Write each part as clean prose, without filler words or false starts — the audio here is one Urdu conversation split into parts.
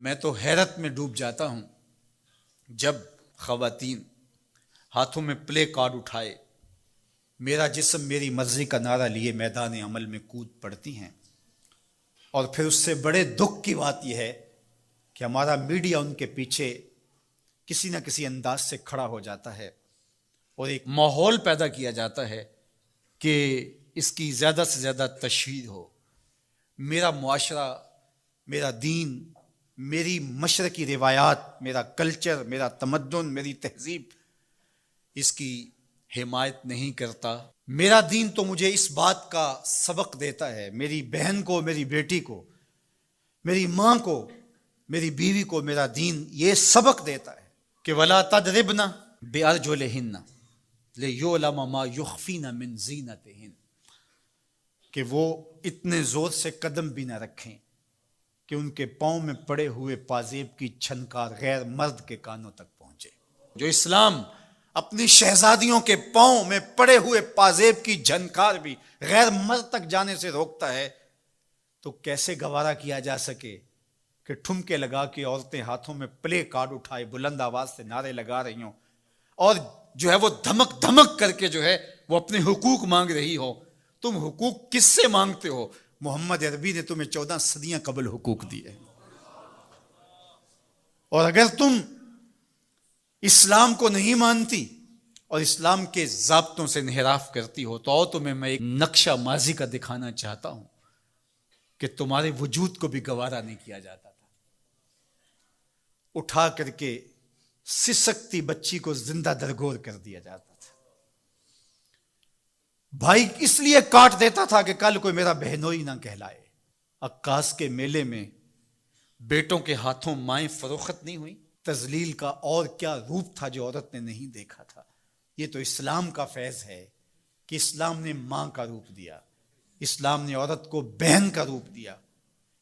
میں تو حیرت میں ڈوب جاتا ہوں جب خواتین ہاتھوں میں پلے کارڈ اٹھائے میرا جسم میری مرضی کا نعرہ لیے میدان عمل میں کود پڑتی ہیں، اور پھر اس سے بڑے دکھ کی بات یہ ہے کہ ہمارا میڈیا ان کے پیچھے کسی نہ کسی انداز سے کھڑا ہو جاتا ہے اور ایک ماحول پیدا کیا جاتا ہے کہ اس کی زیادہ سے زیادہ تشہیر ہو۔ میرا معاشرہ، میرا دین، میری مشرقی روایات، میرا کلچر، میرا تمدن، میری تہذیب اس کی حمایت نہیں کرتا۔ میرا دین تو مجھے اس بات کا سبق دیتا ہے، میری بہن کو، میری بیٹی کو، میری ماں کو، میری بیوی کو میرا دین یہ سبق دیتا ہے کہ وَلَا تَضْرِبْنَ بِأَرْجُلِهِنَّ لِيُعْلَمَ مَا يُخْفِينَ مِنْ زِينَتِهِنَّ، کہ وہ اتنے زور سے قدم بھی نہ رکھیں کہ ان کے پاؤں میں پڑے ہوئے پازیب کی چھنکار غیر مرد کے کانوں تک پہنچے۔ جو اسلام اپنی شہزادیوں کے پاؤں میں پڑے ہوئے پازیب کی جھنکار بھی غیر مرد تک جانے سے روکتا ہے، تو کیسے گوارا کیا جا سکے کہ ٹھمکے لگا کے عورتیں ہاتھوں میں پلے کارڈ اٹھائے بلند آواز سے نعرے لگا رہی ہوں اور جو ہے وہ دھمک دھمک کر کے جو ہے وہ اپنے حقوق مانگ رہی ہو۔ تم حقوق کس سے مانگتے ہو؟ محمد عربی نے تمہیں 14 صدیاں قبل حقوق دیے، اور اگر تم اسلام کو نہیں مانتی اور اسلام کے ضابطوں سے انحراف کرتی ہو تو تمہیں میں ایک نقشہ ماضی کا دکھانا چاہتا ہوں کہ تمہارے وجود کو بھی گوارا نہیں کیا جاتا تھا۔ اٹھا کر کے سسکتی بچی کو زندہ درگور کر دیا جاتا تھا۔ بھائی اس لیے کاٹ دیتا تھا کہ کل کوئی میرا بہنوئی نہ کہلائے۔ عکاس کے میلے میں بیٹوں کے ہاتھوں مائیں فروخت نہیں ہوئی؟ تذلیل کا اور کیا روپ تھا جو عورت نے نہیں دیکھا تھا؟ یہ تو اسلام کا فیض ہے کہ اسلام نے ماں کا روپ دیا، اسلام نے عورت کو بہن کا روپ دیا،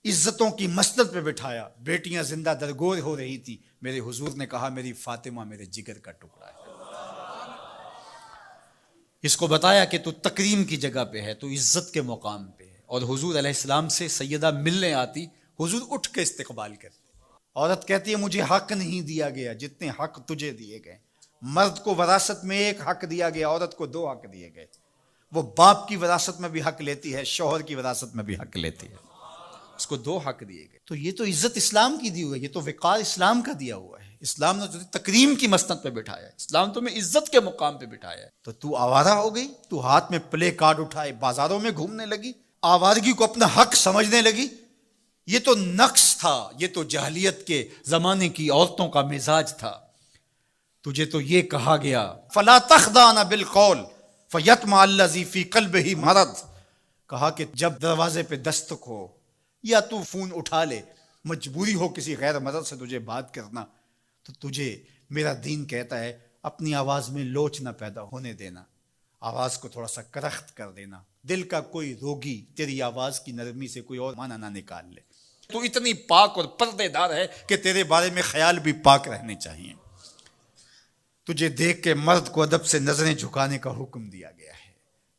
عزتوں کی مسند پہ بٹھایا۔ بیٹیاں زندہ درگور ہو رہی تھی، میرے حضور نے کہا میری فاطمہ میرے جگر کا ٹکڑا ہے۔ اس کو بتایا کہ تو تکریم کی جگہ پہ ہے، تو عزت کے مقام پہ ہے، اور حضور علیہ السلام سے سیدہ ملنے آتی، حضور اٹھ کے استقبال کرتے۔ عورت کہتی ہے مجھے حق نہیں دیا گیا جتنے حق تجھے دیے گئے۔ مرد کو وراثت میں ایک حق دیا گیا، عورت کو 2 حق دیے گئے۔ وہ باپ کی وراثت میں بھی حق لیتی ہے، شوہر کی وراثت میں بھی حق لیتی ہے، اس کو 2 حق دیے گئے۔ تو یہ تو عزت اسلام کی دی ہوئی ہے، یہ تو وقار اسلام کا دیا ہوا ہے۔ اسلام نے تجھے تکریم کی مسند پہ بٹھایا ہے، اسلام تمہیں عزت کے مقام پہ بٹھایا ہے، تو آوارہ ہو گئی؟ تو ہاتھ میں پلے کارڈ اٹھائے بازاروں میں گھومنے لگی، آوارگی کو اپنا حق سمجھنے لگی؟ یہ تو نقص تھا، یہ تو جاہلیت کے زمانے کی عورتوں کا مزاج تھا۔ تجھے تو یہ کہا گیا فَلَا تَخْضَعْنَ بِالْقَوْلِ فَيَطْمَعَ الَّذِي فِي قَلْبِهِ مَرَضٌ، کہا کہ جب دروازے پہ دستک ہو یا تو فون اٹھا لے، مجبوری ہو کسی غیر مرد سے تجھے بات کرنا، تو تجھے میرا دین کہتا ہے اپنی آواز میں لوچ نہ پیدا ہونے دینا، آواز کو تھوڑا سا کرخت کر دینا، دل کا کوئی روگی تیری آواز کی نرمی سے کوئی اور معنی نہ نکال لے۔ تو اتنی پاک اور پردے دار ہے کہ تیرے بارے میں خیال بھی پاک رہنے چاہیے۔ تجھے دیکھ کے مرد کو ادب سے نظریں جھکانے کا حکم دیا گیا ہے۔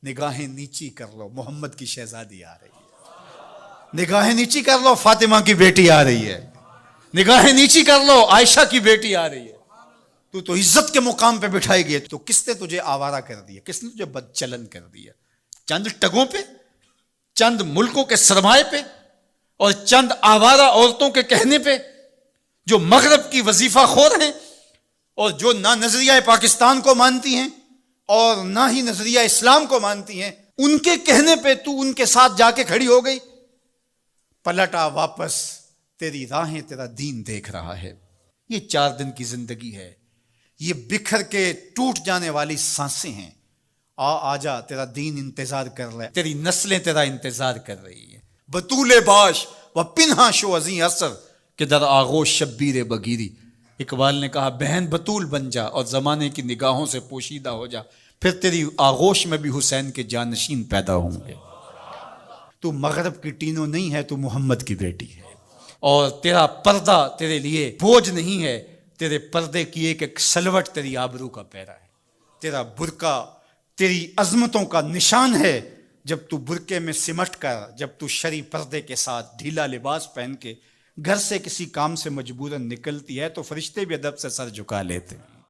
نگاہیں نیچی کر لو، محمد کی شہزادی آ رہی ہے۔ نگاہیں نیچی کر لو، فاطمہ کی بیٹی آ رہی ہے۔ نگاہیں نیچی کر لو، عائشہ کی بیٹی آ رہی ہے۔ تو عزت کے مقام پہ بٹھائی گئی، تو کس نے تجھے آوارہ کر دیا؟ کس نے تجھے بدچلن کر دیا؟ چند ٹگوں پہ، چند ملکوں کے سرمائے پہ، اور چند آوارہ عورتوں کے کہنے پہ جو مغرب کی وظیفہ خور ہیں اور جو نہ نظریہ پاکستان کو مانتی ہیں اور نہ ہی نظریہ اسلام کو مانتی ہیں، ان کے کہنے پہ تو ان کے ساتھ جا کے کھڑی ہو گئی؟ پلٹا واپس، تیری راہیں تیرا دین دیکھ رہا ہے۔ یہ 4 دن کی زندگی ہے، یہ بکھر کے ٹوٹ جانے والی سانسیں ہیں۔ آ جا، تیرا دین انتظار کر رہا ہے، تیری نسلیں تیرا انتظار کر رہی ہیں۔ بطول باش و پنہا شو ازیں اثر کہ در آغوش شبیر بگیری۔ اقبال نے کہا بہن بطول بن جا اور زمانے کی نگاہوں سے پوشیدہ ہو جا، پھر تیری آغوش میں بھی حسین کے جانشین پیدا ہوں گے۔ تو مغرب کی ٹینو نہیں ہے، تو محمد کی بیٹی ہے، اور تیرا پردہ تیرے لیے بوجھ نہیں ہے، تیرے پردے کی ایک سلوٹ تیری آبرو کا پیرا ہے۔ تیرا برقع تیری عظمتوں کا نشان ہے۔ جب تو برقعے میں سمٹ کر، جب تو شرعی پردے کے ساتھ ڈھیلا لباس پہن کے گھر سے کسی کام سے مجبوراً نکلتی ہے تو فرشتے بھی ادب سے سر جھکا لیتے ہیں.